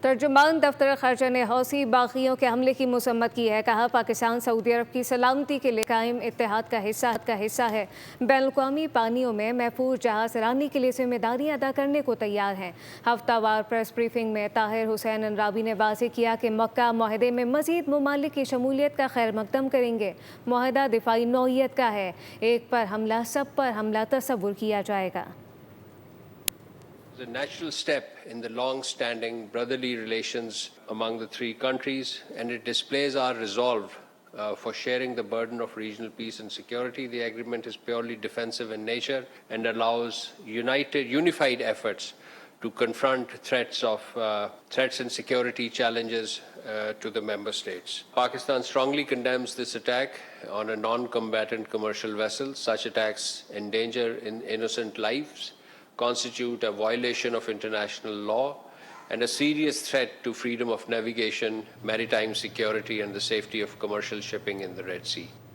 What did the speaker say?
तर्जुमान दफ्तर खर्जा ने हौसी बागियों के हमले की मसम्मत की है। कहा, पाकिस्तान सऊदी अरब की सलामती के लिए कायम इत्तेहाद का हिस्सा है। बैनुल-अक़वामी पानियों में महफूज जहाज रानी के लिए जिम्मेदारियां अदा करने को तैयार है। हफ्तावार प्रेस ब्रीफिंग में ताहिर हुसैन अंद्राबी ने वाज़ेह किया कि मक्का मुआहदे में मज़ीद ममालिक की शमूलियत का खैर मकदम करेंगे। मुआहदा दिफाई नौइयत का है, एक पर हमला सब पर हमला तस्वुर किया जाएगा। A natural step in the long-standing brotherly relations among the three countries, and it displays our resolve for sharing the burden of regional peace and security. The agreement is purely defensive in nature and allows unified efforts to confront threats and security challenges to the member states. Pakistan strongly condemns this attack on a non-combatant commercial vessel. Such attacks endanger innocent lives, constitute a violation of international law, and a serious threat to freedom of navigation, maritime security, and the safety of commercial shipping in the Red Sea.